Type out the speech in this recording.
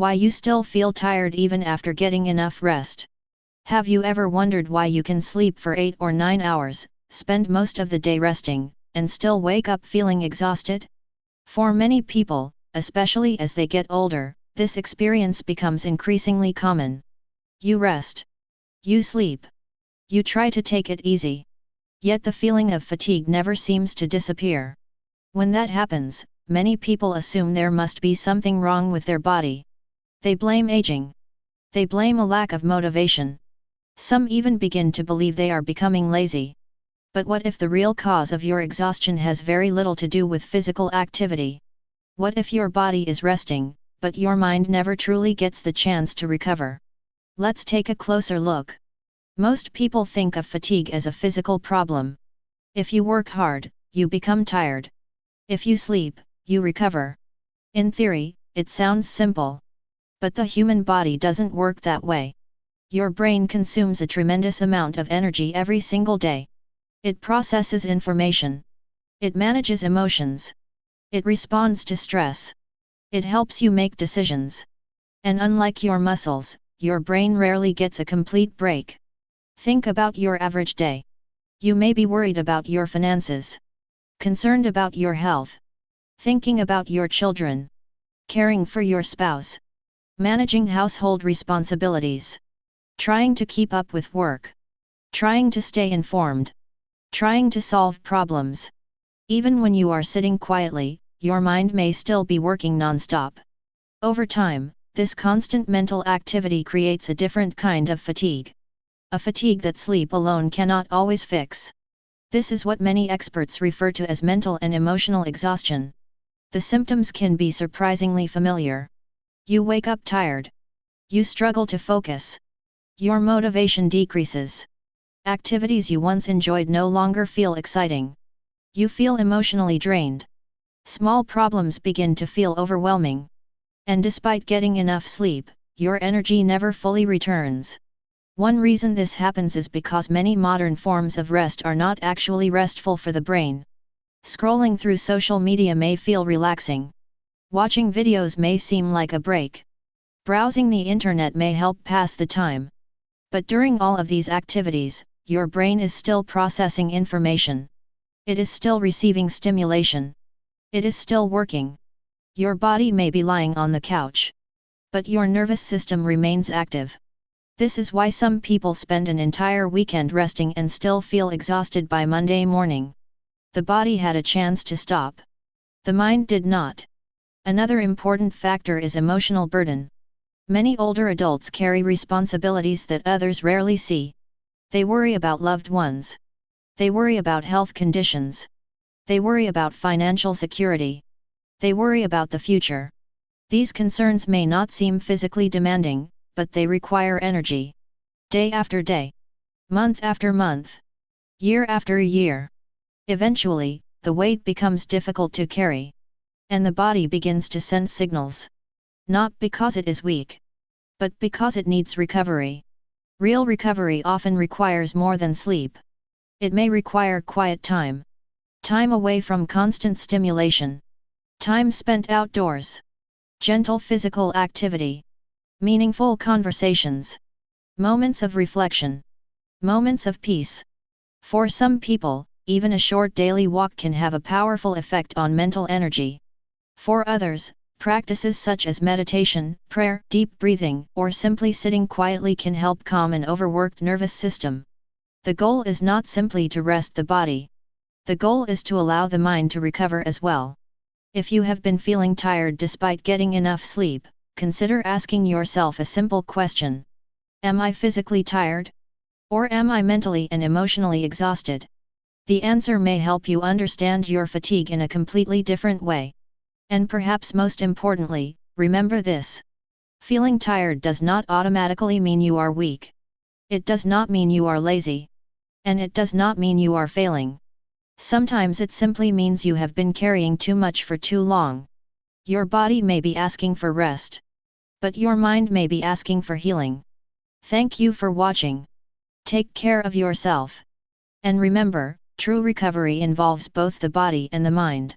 Why you still feel tired even after getting enough rest. Have you ever wondered why you can sleep for 8 or 9 hours, spend most of the day resting, and still wake up feeling exhausted? For many people, especially as they get older, this experience becomes increasingly common. You rest. You sleep. You try to take it easy. Yet the feeling of fatigue never seems to disappear. When that happens, many people assume there must be something wrong with their body. They blame aging. They blame a lack of motivation. Some even begin to believe they are becoming lazy. But what if the real cause of your exhaustion has very little to do with physical activity? What if your body is resting, but your mind never truly gets the chance to recover? Let's take a closer look. Most people think of fatigue as a physical problem. If you work hard, you become tired. If you sleep, you recover. In theory, it sounds simple. But the human body doesn't work that way. Your brain consumes a tremendous amount of energy every single day. It processes information. It manages emotions. It responds to stress. It helps you make decisions. And unlike your muscles, your brain rarely gets a complete break. Think about your average day. You may be worried about your finances, concerned about your health, thinking about your children, caring for your spouse, managing household responsibilities, trying to keep up with work, trying to stay informed, trying to solve problems. Even when you are sitting quietly, your mind may still be working non-stop. Over time, this constant mental activity creates a different kind of fatigue. A fatigue that sleep alone cannot always fix. This is what many experts refer to as mental and emotional exhaustion. The symptoms can be surprisingly familiar. You wake up tired. You struggle to focus. Your motivation decreases. Activities you once enjoyed no longer feel exciting. You feel emotionally drained. Small problems begin to feel overwhelming. And despite getting enough sleep, your energy never fully returns. One reason this happens is because many modern forms of rest are not actually restful for the brain. Scrolling through social media may feel relaxing. Watching videos may seem like a break. Browsing the internet may help pass the time. But during all of these activities, your brain is still processing information. It is still receiving stimulation. It is still working. Your body may be lying on the couch, but your nervous system remains active. This is why some people spend an entire weekend resting and still feel exhausted by Monday morning. The body had a chance to stop. The mind did not. Another important factor is emotional burden. Many older adults carry responsibilities that others rarely see. They worry about loved ones. They worry about health conditions. They worry about financial security. They worry about the future. These concerns may not seem physically demanding, but they require energy. Day after day. Month after month. Year after year. Eventually, the weight becomes difficult to carry. And the body begins to send signals. Not because it is weak, but because it needs recovery. Real recovery often requires more than sleep. It may require quiet time. Time away from constant stimulation. Time spent outdoors. Gentle physical activity. Meaningful conversations. Moments of reflection. Moments of peace. For some people, even a short daily walk can have a powerful effect on mental energy. For others, practices such as meditation, prayer, deep breathing, or simply sitting quietly can help calm an overworked nervous system. The goal is not simply to rest the body. The goal is to allow the mind to recover as well. If you have been feeling tired despite getting enough sleep, consider asking yourself a simple question. Am I physically tired? Or am I mentally and emotionally exhausted? The answer may help you understand your fatigue in a completely different way. And perhaps most importantly, remember this. Feeling tired does not automatically mean you are weak. It does not mean you are lazy. And it does not mean you are failing. Sometimes it simply means you have been carrying too much for too long. Your body may be asking for rest. But your mind may be asking for healing. Thank you for watching. Take care of yourself. And remember, true recovery involves both the body and the mind.